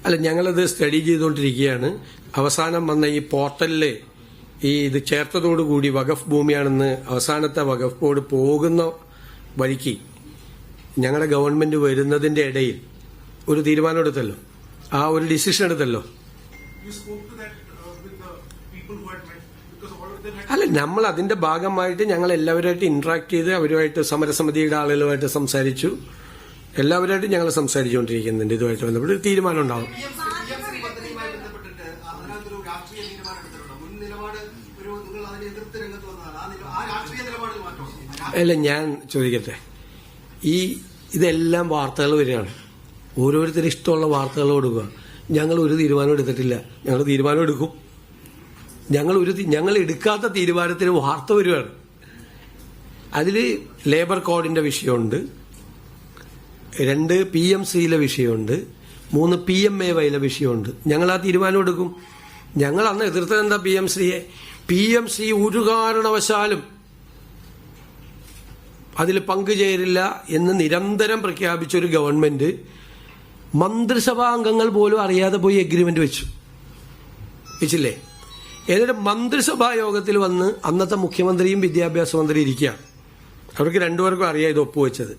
അല്ല, ഞങ്ങളത് സ്റ്റഡി ചെയ്തുകൊണ്ടിരിക്കുകയാണ്. അവസാനം വന്ന ഈ പോർട്ടലില് ഇത് ചേർത്തതോടുകൂടി വഖഫ് ഭൂമിയാണെന്ന് അവസാനത്തെ വഖഫ് ബോർഡ് പോകുന്ന വഴിക്ക് ഞങ്ങളുടെ ഗവൺമെന്റ് വരുന്നതിന്റെ ഇടയിൽ ഒരു തീരുമാനം എടുത്തല്ലോ, ആ ഒരു ഡിസിഷൻ എടുത്തല്ലോ. അല്ല, നമ്മൾ അതിന്റെ ഭാഗമായിട്ട് ഞങ്ങൾ എല്ലാവരുമായിട്ട് ഇന്ററാക്ട് ചെയ്ത് അവരുമായിട്ട് സമരസമിതിയുടെ ആളുകളുമായിട്ട് സംസാരിച്ചു. എല്ലാവരുമായിട്ട് ഞങ്ങൾ സംസാരിച്ചുകൊണ്ടിരിക്കുന്നുണ്ട്. ഇതുമായിട്ട് ബന്ധപ്പെട്ട് ഒരു തീരുമാനം ഉണ്ടാവും. അല്ല, ഞാൻ ചോദിക്കട്ടെ, ഇതെല്ലാം വാർത്തകൾ വരികയാണ്. ഓരോരുത്തരും ഇഷ്ടമുള്ള വാർത്തകൾ കൊടുക്കുക. ഞങ്ങൾ ഒരു തീരുമാനം എടുത്തിട്ടില്ല. ഞങ്ങൾ തീരുമാനം എടുക്കും. ഞങ്ങൾ എടുക്കാത്ത തീരുമാനത്തിന് വാർത്ത വരികയാണ്. അതിൽ ലേബർ കോഡിന്റെ വിഷയമുണ്ട്, 2 PMCയിലെ വിഷയമുണ്ട്, 3 PMAYയിലെ വിഷയമുണ്ട്. ഞങ്ങൾ ആ തീരുമാനം എടുക്കും. ഞങ്ങൾ അന്ന് എതിർത്തത് എന്താ? PMC ഒരു കാരണവശാലും അതിൽ പങ്കുചേരില്ല എന്ന് നിരന്തരം പ്രഖ്യാപിച്ച ഒരു ഗവൺമെന്റ് മന്ത്രിസഭാ അംഗങ്ങൾ പോലും അറിയാതെ പോയി എഗ്രിമെന്റ് വെച്ചില്ലേ? എന്നിട്ട് മന്ത്രിസഭാ യോഗത്തിൽ വന്ന് അന്നത്തെ മുഖ്യമന്ത്രിയും വിദ്യാഭ്യാസ മന്ത്രി ഇരിക്കുകയാണ്. അവർക്ക് രണ്ടുപേർക്കും അറിയാം ഇത് ഒപ്പുവെച്ചത്.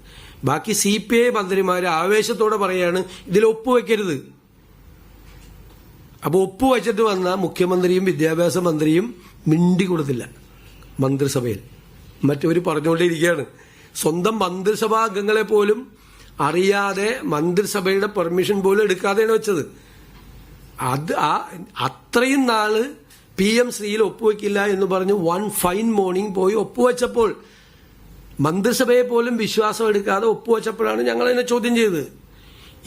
ബാക്കി CPI മന്ത്രിമാര് ആവേശത്തോടെ പറയാണ് ഇതിൽ ഒപ്പുവെക്കരുത്. അപ്പൊ ഒപ്പുവെച്ചിട്ട് വന്ന മുഖ്യമന്ത്രിയും വിദ്യാഭ്യാസ മന്ത്രിയും മിണ്ടി കൊടുത്തില്ല മന്ത്രിസഭയിൽ. മറ്റവര് പറഞ്ഞുകൊണ്ടേയിരിക്കുകയാണ്. സ്വന്തം മന്ത്രിസഭാ അംഗങ്ങളെ പോലും അറിയാതെ മന്ത്രിസഭയുടെ പെർമിഷൻ പോലും എടുക്കാതെയാണ് വെച്ചത്. അത്രയും നാള് PMCയിൽ ഒപ്പുവെക്കില്ല എന്ന് പറഞ്ഞ് വൺ ഫൈൻ മോർണിംഗ് പോയി ഒപ്പുവെച്ചപ്പോൾ മന്ത്രിസഭയെ പോലും വിശ്വാസം എടുക്കാതെ ഒപ്പുവെച്ചപ്പോഴാണ് ഞങ്ങൾ അതിനെ ചോദ്യം ചെയ്തത്.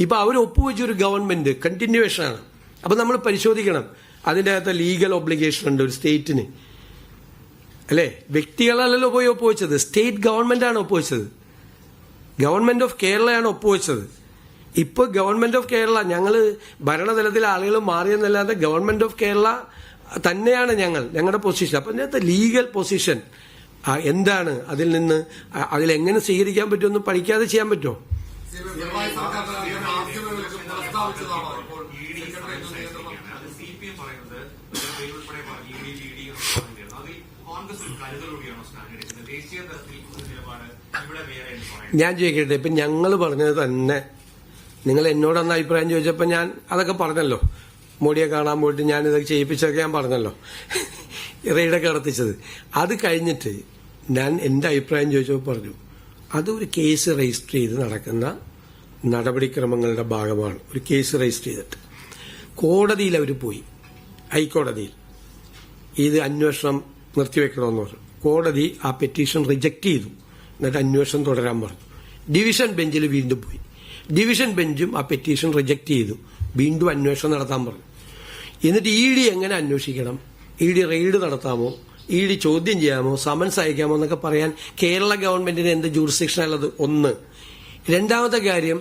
ഇപ്പൊ അവർ ഒപ്പുവെച്ചൊരു ഗവൺമെന്റ് കണ്ടിന്യൂവേഷൻ ആണ്. അപ്പൊ നമ്മൾ പരിശോധിക്കണം, അതിന്റെ അകത്ത് ലീഗൽ ഒബ്ലിഗേഷൻ ഉണ്ട് ഒരു സ്റ്റേറ്റിന്, അല്ലെ? വ്യക്തികളല്ലല്ലോ പോയി ഒപ്പുവെച്ചത്, സ്റ്റേറ്റ് ഗവൺമെന്റ് ആണ് ഒപ്പുവെച്ചത്. ഗവൺമെന്റ് ഓഫ് കേരളയാണ് ഒപ്പുവെച്ചത്. ഇപ്പൊ ഗവൺമെന്റ് ഓഫ് കേരള, ഞങ്ങള് ഭരണതലത്തിലെ ആളുകൾ മാറിയെന്നല്ലാതെ ഗവൺമെന്റ് ഓഫ് കേരള തന്നെയാണ് ഞങ്ങളുടെ പൊസിഷൻ. അപ്പൊ അതിനകത്ത് ലീഗൽ പൊസിഷൻ എന്താണ്, അതിലെങ്ങനെ സ്വീകരിക്കാൻ പറ്റുമെന്ന് പഠിക്കാതെ ചെയ്യാൻ പറ്റുമോ? ഞാൻ ചോദിക്കട്ടെ, ഇപ്പൊ ഞങ്ങൾ പറഞ്ഞത് തന്നെ നിങ്ങൾ എന്നോടന്ന് അഭിപ്രായം ചോദിച്ചപ്പോ ഞാൻ അതൊക്കെ പറഞ്ഞല്ലോ. മോഡിയെ കാണാൻ പോയിട്ട് ഞാൻ ഇതൊക്കെ ചെയ്യിപ്പിച്ചൊക്കെ ഞാൻ പറഞ്ഞല്ലോ, റെയ്ഡൊക്കെ നടത്തിച്ചത്. അത് കഴിഞ്ഞിട്ട് ഞാൻ എന്റെ അഭിപ്രായം ചോദിച്ചപ്പോൾ പറഞ്ഞു അതൊരു കേസ് രജിസ്റ്റർ ചെയ്ത് നടക്കുന്ന നടപടിക്രമങ്ങളുടെ ഭാഗമാണ്. ഒരു കേസ് രജിസ്റ്റർ ചെയ്തിട്ട് കോടതിയിൽ അവർ പോയി, ഹൈക്കോടതിയിൽ ഇത് അന്വേഷണം നിർത്തിവെക്കണമെന്ന് പറഞ്ഞു. കോടതി ആ പെറ്റീഷൻ റിജക്ട് ചെയ്തു. എന്നിട്ട് അന്വേഷണം തുടരാൻ പറഞ്ഞു. ഡിവിഷൻ ബെഞ്ചിൽ വീണ്ടും പോയി. ഡിവിഷൻ ബെഞ്ചും ആ പെറ്റീഷൻ റിജക്ട് ചെയ്തു. വീണ്ടും അന്വേഷണം നടത്താൻ പറഞ്ഞു. എന്നിട്ട് ED എങ്ങനെ അന്വേഷിക്കണം, ED റെയ്ഡ് നടത്താമോ, ED ചോദ്യം ചെയ്യാമോ, സമൻസ് അയക്കാമോ എന്നൊക്കെ പറയാൻ കേരള ഗവൺമെന്റിന് എന്ത് ജൂറിസ്ഡിക്ഷൻ ഉള്ളത്? ഒന്ന്. രണ്ടാമത്തെ കാര്യം,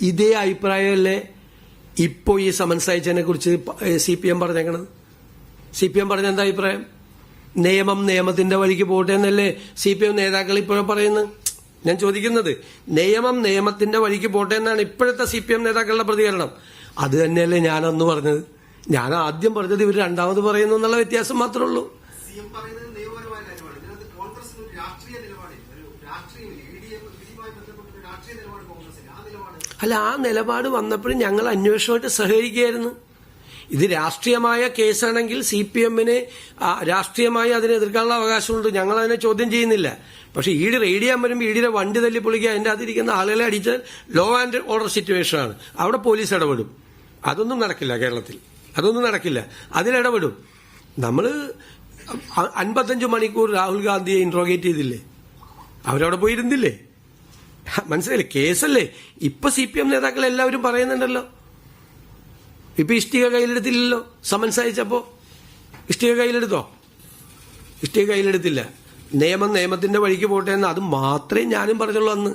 ഇതേ അഭിപ്രായമല്ലേ ഇപ്പോ ഈ സമൻസ് അയച്ചതിനെ കുറിച്ച് CPM പറഞ്ഞേക്കണത്? CPM പറഞ്ഞ എന്താ അഭിപ്രായം? നിയമത്തിന്റെ വഴിക്ക് പോട്ടെ എന്നല്ലേ CPM നേതാക്കൾ ഇപ്പോഴും പറയുന്നത്? ഞാൻ ചോദിക്കുന്നത്, നിയമത്തിന്റെ വഴിക്ക് പോട്ടെ എന്നാണ് ഇപ്പോഴത്തെ CPM നേതാക്കളുടെ പ്രതികരണം. അത് തന്നെയല്ലേ ഞാനന്ന് പറഞ്ഞത്? ഞാൻ ആദ്യം പറഞ്ഞത് ഇവർ രണ്ടാമത് പറയുന്നു എന്നുള്ള വ്യത്യാസം മാത്രമേ ഉള്ളൂ. അല്ല, ആ നിലപാട് വന്നപ്പോഴും ഞങ്ങൾ അന്വേഷണമായിട്ട് സഹകരിക്കുകയായിരുന്നു. ഇത് രാഷ്ട്രീയമായ കേസാണെങ്കിൽ CPMന് രാഷ്ട്രീയമായി അതിനെ എതിർക്കാനുള്ള അവകാശമുണ്ട്. ഞങ്ങൾ അതിനെ ചോദ്യം ചെയ്യുന്നില്ല. പക്ഷെ ED റെയ്ഡ് ചെയ്യാൻ വരുമ്പോൾ EDയുടെ വണ്ടി തല്ലി പൊളിക്കുക, അതിന്റെ അതിരിക്കുന്ന ആളുകളെ അടിച്ചാൽ ലോ ആൻഡ് ഓർഡർ സിറ്റുവേഷൻ ആണ്. അവിടെ പോലീസ് ഇടപെടും. അതൊന്നും നടക്കില്ല കേരളത്തിൽ, അതൊന്നും നടക്കില്ല. അതിലിടപെടും. നമ്മൾ 55 മണിക്കൂർ രാഹുൽ ഗാന്ധിയെ ഇൻട്രോഗേറ്റ് ചെയ്തില്ലേ? അവരവിടെ പോയിരുന്നില്ലേ? മനസ്സിലായില്ലേ? കേസല്ലേ? ഇപ്പൊ CPM നേതാക്കൾ എല്ലാവരും പറയുന്നുണ്ടല്ലോ. ഇപ്പൊ ഇഷ്ടിക കയ്യിലെടുത്തില്ലല്ലോ. സമൻസ് അയച്ചപ്പോ ഇഷ്ടിക കയ്യിലെടുത്തോ? ഇഷ്ടിക കയ്യിലെടുത്തില്ല. നിയമത്തിന്റെ വഴിക്ക് പോട്ടെ എന്ന് അത് മാത്രമേ ഞാനും പറഞ്ഞുള്ളൂ അന്ന്.